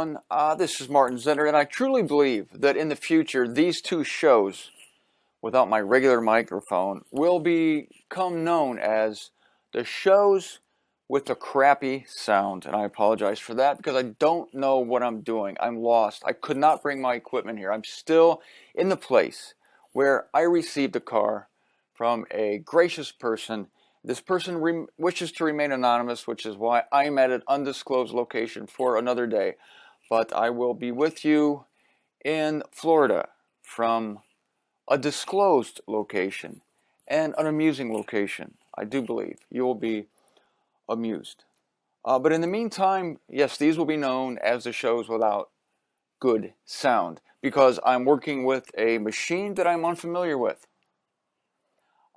everyone. This is Martin Zender, and I truly believe that in the future, these two shows, without my regular microphone, will become known as the shows with the crappy sound. And I apologize for that because I don't know what I'm doing. I'm lost. I could not bring my equipment here. I'm still in the place where I received a car from a gracious person. This person wishes to remain anonymous, which is why I'm at an undisclosed location for another day. But I will be with you in Florida from a disclosed location and an amusing location. I do believe you will be amused. But in the meantime, yes, these will be known as the shows without good sound because I'm working with a machine that I'm unfamiliar with.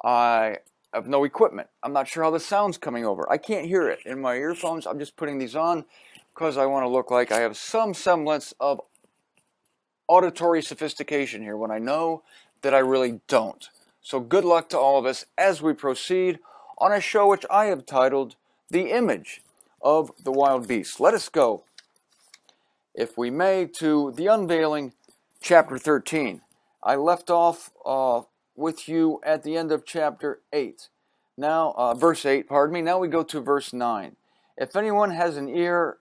I have no equipment. I'm not sure how the sound's coming over. I can't hear it in my earphones. I'm just putting these on because I want to look like I have some semblance of auditory sophistication here when I know that I really don't. So good luck to all of us as we proceed on a show which I have titled The Image of the Wild Beast. Let us go, if we may, to the unveiling, chapter 13. I left off with you at the end of chapter 8. Now, verse 8, pardon me. Now we go to verse 9. If anyone has an ear,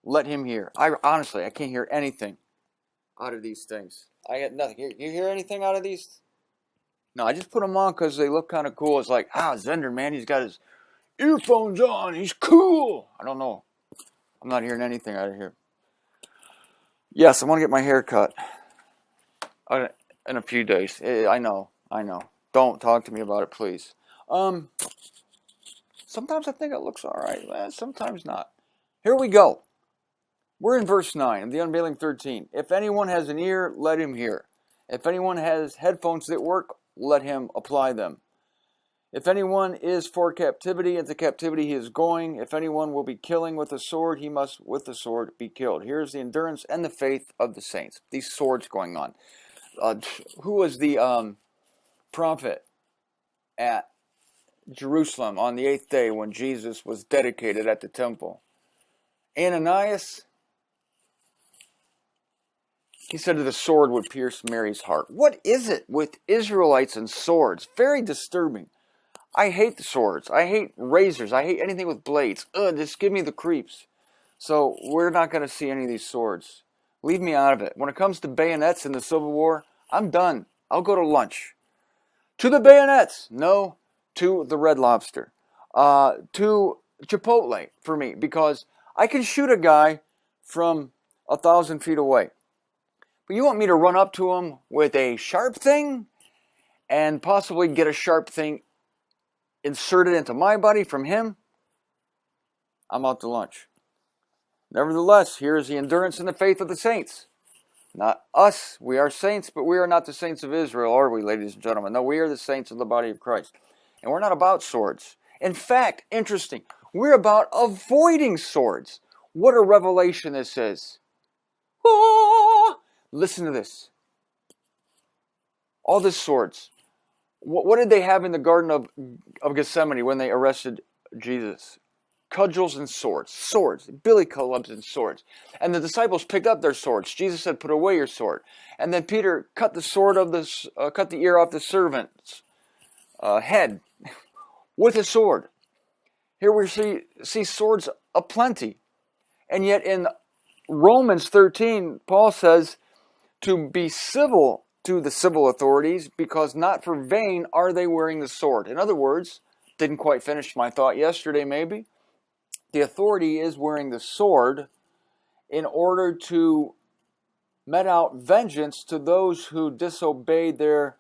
let him hear. Honestly, I can't hear anything out of these things. I get nothing. You hear anything out of these? No, I just put them on because they look kind of cool. It's like, Zender, man, he's got his earphones on. He's cool. I don't know. I'm not hearing anything out of here. Yes, I want to get my hair cut in a few days. I know. Don't talk to me about it, please. Sometimes I think it looks all right. Sometimes not. Here we go. We're in verse 9 of the Unveiling 13. If anyone has an ear, let him hear. If anyone has headphones that work, let him apply them. If anyone is for captivity, into captivity he is going. If anyone will be killing with a sword, he must with the sword be killed. Here's the endurance and the faith of the saints. These swords going on. Who was the prophet at Jerusalem on the 8th day when Jesus was dedicated at the temple? Ananias. He said that the sword would pierce Mary's heart. What is it with Israelites and swords? Very disturbing. I hate the swords. I hate razors. I hate anything with blades. Just give me the creeps. So we're not going to see any of these swords. Leave me out of it. When it comes to bayonets in the Civil War, I'm done. I'll go to lunch. To the bayonets. No, to the Red Lobster. To Chipotle for me, because I can shoot a guy from 1,000 feet away. But you want me to run up to him with a sharp thing and possibly get a sharp thing inserted into my body from him? I'm out to lunch. Nevertheless, here is the endurance and the faith of the saints. Not us. We are saints, but we are not the saints of Israel, are we, ladies and gentlemen? No, we are the saints of the body of Christ. And we're not about swords. In fact, interesting, we're about avoiding swords. What a revelation this is. Oh! Listen to this. All the swords. What did they have in the Garden of Gethsemane when they arrested Jesus? Cudgels and swords. Swords. Billy clubs and swords. And the disciples picked up their swords. Jesus said, "Put away your sword." And then Peter cut the ear off the servant's head with a sword. Here we see swords aplenty. And yet in Romans 13, Paul says to be civil to the civil authorities, because not for vain are they wearing the sword. In other words, didn't quite finish my thought yesterday maybe, the authority is wearing the sword in order to mete out vengeance to those who disobey their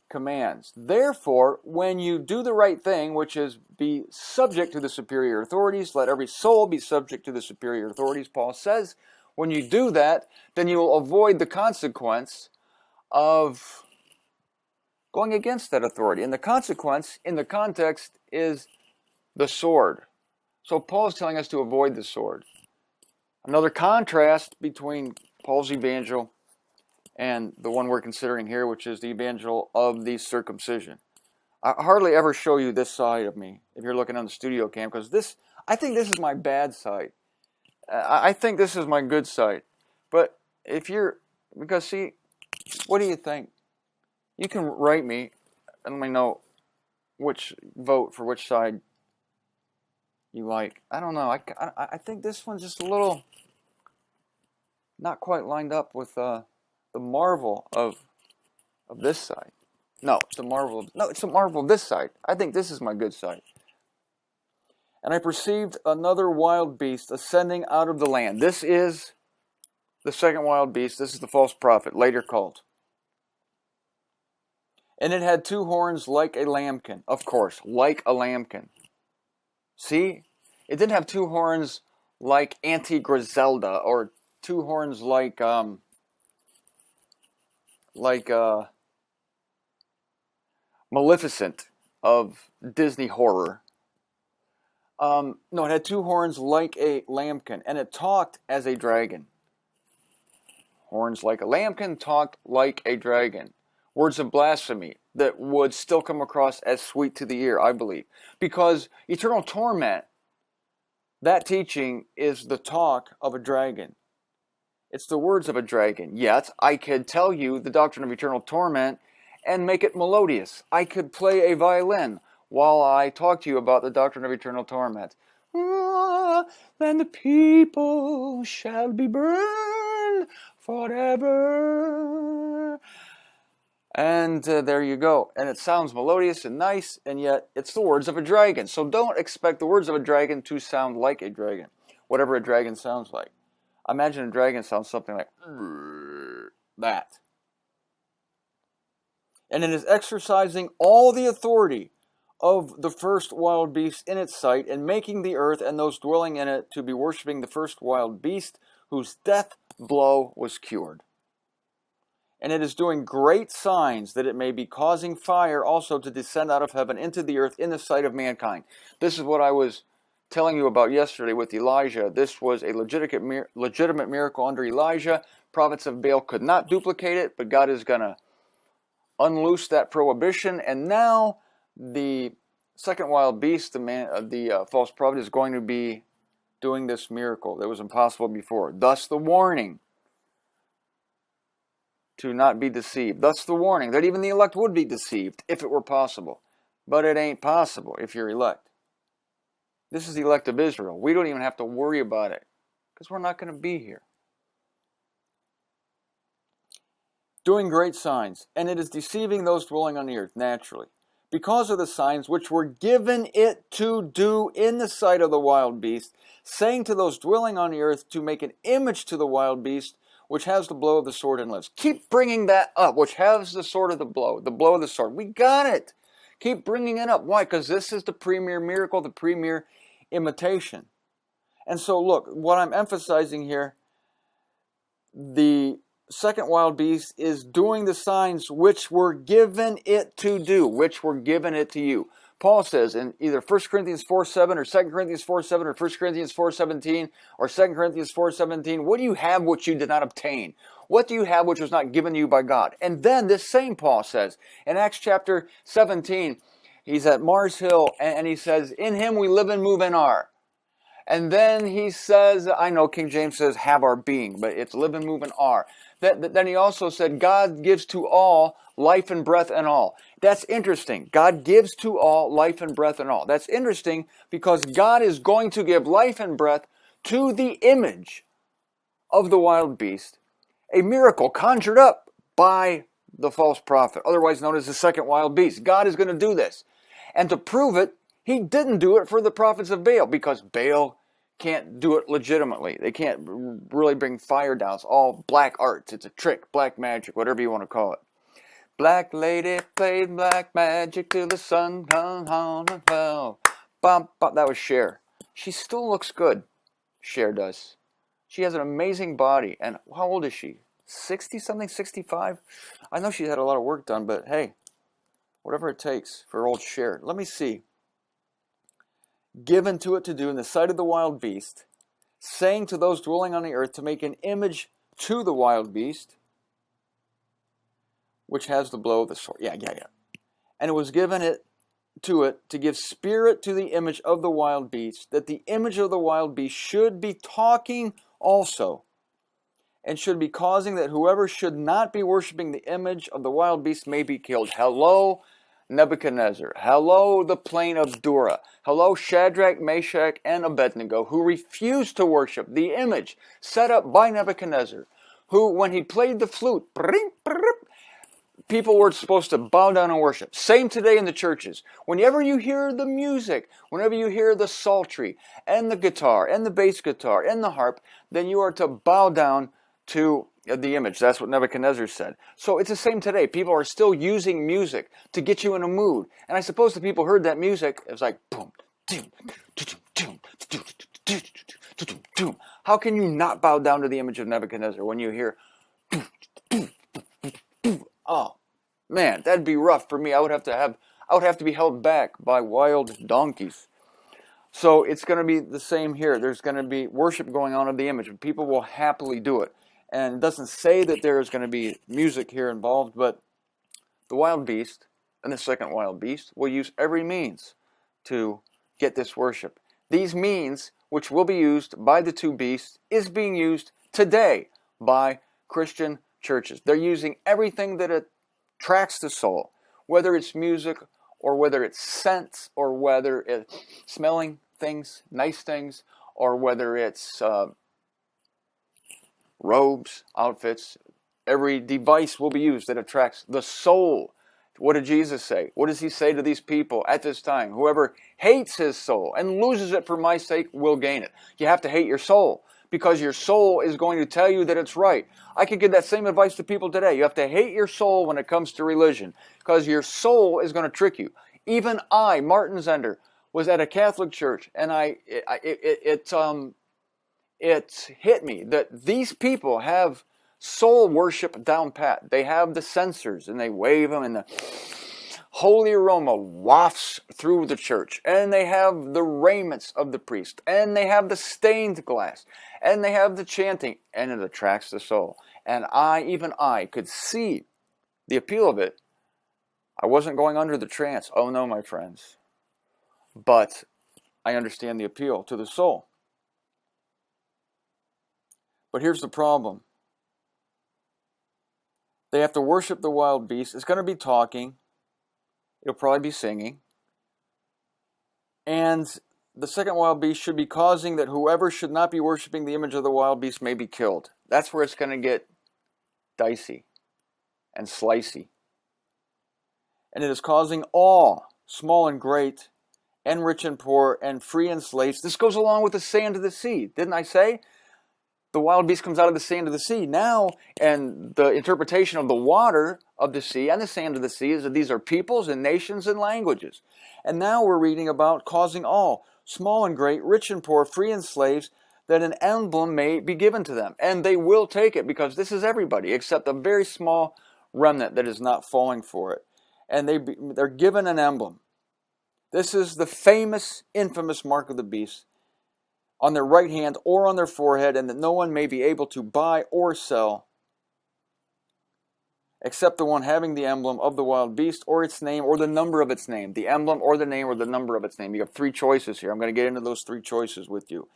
commands. Therefore, when you do the right thing, which is be subject to the superior authorities, let every soul be subject to the superior authorities, Paul says, when you do that, then you will avoid the consequence of going against that authority. And the consequence, in the context, is the sword. So Paul is telling us to avoid the sword. Another contrast between Paul's evangel and the one we're considering here, which is the evangel of the circumcision. I hardly ever show you this side of me if you're looking on the studio cam, because I think this is my bad side. I think this is my good side. But because see, what do you think? You can write me and let me know which vote for which side you like. I don't know. I think this one's just a little not quite lined up with the marvel of this side. No, it's the marvel of this side. I think this is my good side. And I perceived another wild beast ascending out of the land. This is the second wild beast. This is the false prophet, later called. And it had 2 horns like a lambkin. Of course, like a lambkin. See? It didn't have 2 horns like Auntie Griselda or 2 horns like Maleficent of Disney horror. No, it had 2 horns like a lambkin, and it talked as a dragon. Horns like a lambkin, talked like a dragon. Words of blasphemy that would still come across as sweet to the ear, I believe. Because eternal torment, that teaching is the talk of a dragon. It's the words of a dragon. Yet, I could tell you the doctrine of eternal torment and make it melodious. I could play a violin while I talk to you about the doctrine of eternal torment. Then the people shall be burned forever. And there you go. And it sounds melodious and nice, and yet it's the words of a dragon. So don't expect the words of a dragon to sound like a dragon, whatever a dragon sounds like. Imagine a dragon sounds something like that. And it is exercising all the authority of the first wild beast in its sight, and making the earth and those dwelling in it to be worshipping the first wild beast, whose death blow was cured. And it is doing great signs, that it may be causing fire also to descend out of heaven into the earth in the sight of mankind. This is what I was telling you about yesterday with Elijah. This was a legitimate miracle under Elijah. Prophets of Baal could not duplicate it, but God is going to unloose that prohibition. And now the second wild beast, the false prophet, is going to be doing this miracle that was impossible before. Thus the warning to not be deceived. Thus the warning that even the elect would be deceived if it were possible. But it ain't possible if you're elect. This is the elect of Israel. We don't even have to worry about it because we're not going to be here. Doing great signs, and it is deceiving those dwelling on the earth naturally, because of the signs which were given it to do in the sight of the wild beast, saying to those dwelling on the earth to make an image to the wild beast, which has the blow of the sword and lives. Keep bringing that up, which has the sword of the blow of the sword. We got it. Keep bringing it up. Why? Because this is the premier miracle, the premier imitation. And so look, what I'm emphasizing here, the second wild beast is doing the signs which were given it to do, which were given it to you. Paul says in either 1 Corinthians 4:7 or 2 Corinthians 4:7 or 1 Corinthians 4:17 or 2 Corinthians 4:17, what do you have which you did not obtain? What do you have which was not given to you by God? And then this same Paul says in Acts chapter 17, he's at Mars Hill and he says, in him we live and move and are. And then he says, I know King James says have our being, but it's live and move and are. Then he also said, God gives to all life and breath and all. That's interesting. God gives to all life and breath and all. That's interesting because God is going to give life and breath to the image of the wild beast, a miracle conjured up by the false prophet, otherwise known as the second wild beast. God is going to do this. And to prove it, he didn't do it for the prophets of Baal, because Baal can't do it legitimately. They can't really bring fire down. It's all black arts. It's a trick, black magic, whatever you want to call it. Black lady played black magic till the sun comes home and fell. Bum, bum. That was Cher. She still looks good. Cher does. She has an amazing body. And how old is she? 60-something, 65? I know she's had a lot of work done, but hey, whatever it takes for old Cher. Let me see. Given to it to do in the sight of the wild beast, saying to those dwelling on the earth to make an image to the wild beast, which has the blow of the sword. Yeah. And it was given it to give spirit to the image of the wild beast, that the image of the wild beast should be talking also, and should be causing that whoever should not be worshiping the image of the wild beast may be killed. Hello, Nebuchadnezzar. Hello, the plain of Dura. Hello, Shadrach, Meshach, and Abednego, who refused to worship the image set up by Nebuchadnezzar, who, when he played the flute, people were supposed to bow down and worship. Same today in the churches. Whenever you hear the music, whenever you hear the psaltery, and the guitar, and the bass guitar, and the harp, then you are to bow down to the image. That's what Nebuchadnezzar said. So it's the same today. People are still using music to get you in a mood. And I suppose the people heard that music, it was like, boom, doom, doom, doom, doom, doom. How can you not bow down to the image of Nebuchadnezzar when you hear, oh, man, that'd be rough for me. I would have to be held back by wild donkeys. So it's going to be the same here. There's going to be worship going on of the image, and people will happily do it. And it doesn't say that there is going to be music here involved, but the wild beast and the second wild beast will use every means to get this worship. These means, which will be used by the two beasts, is being used today by Christian churches. They're using everything that attracts the soul, whether it's music or whether it's scents or whether it's smelling things, nice things, or whether it's robes, outfits. Every device will be used that attracts the soul. What did Jesus say? What does he say to these people at this time? Whoever hates his soul and loses it for my sake will gain it. You have to hate your soul, because your soul is going to tell you that it's right. I could give that same advice to people today. You have to hate your soul when it comes to religion, because your soul is going to trick you. Even I, Martin Zender, was at a Catholic church, and it hit me that these people have soul worship down pat. They have the censers, and they wave them, and the holy aroma wafts through the church. And they have the raiments of the priest, and they have the stained glass, and they have the chanting, and it attracts the soul. And even I could see the appeal of it. I wasn't going under the trance. Oh no, my friends. But I understand the appeal to the soul. But here's the problem. They have to worship the wild beast. It's going to be talking. It'll probably be singing. And the second wild beast should be causing that whoever should not be worshiping the image of the wild beast may be killed. That's where it's going to get dicey and slicey. And it is causing all, small and great, and rich and poor, and free and slaves. This goes along with the sand of the sea. Didn't I say? The wild beast comes out of the sand of the sea. Now, and the interpretation of the water of the sea and the sand of the sea is that these are peoples and nations and languages. And now we're reading about causing all, small and great, rich and poor, free and slaves, that an emblem may be given to them. And they will take it, because this is everybody except a very small remnant that is not falling for it. And they're given an emblem. This is the famous, infamous mark of the beast on their right hand or on their forehead, and that no one may be able to buy or sell except the one having the emblem of the wild beast or its name or the number of its name. The emblem or the name or the number of its name. You have three choices here. I'm going to get into those three choices with you.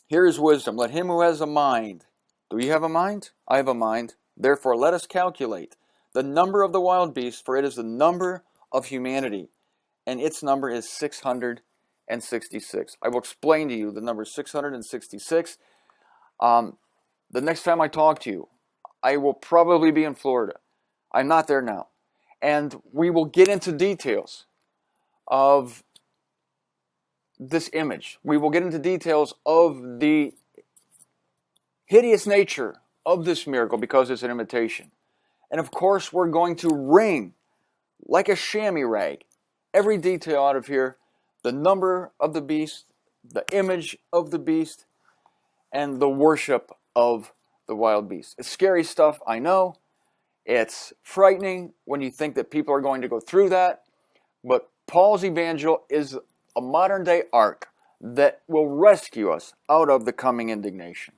Here is wisdom. Let him who has a mind. Do you have a mind? I have a mind. Therefore, let us calculate the number of the wild beast, for it is the number of humanity, and its number is 666. I will explain to you the number 666. The next time I talk to you, I will probably be in Florida. I'm not there now. And we will get into details of this image. We will get into details of the hideous nature of this miracle, because it's an imitation. And of course, we're going to wring like a chamois rag every detail out of here. The number of the beast, the image of the beast, and the worship of the wild beast. It's scary stuff, I know. It's frightening when you think that people are going to go through that. But Paul's evangel is a modern day ark that will rescue us out of the coming indignation.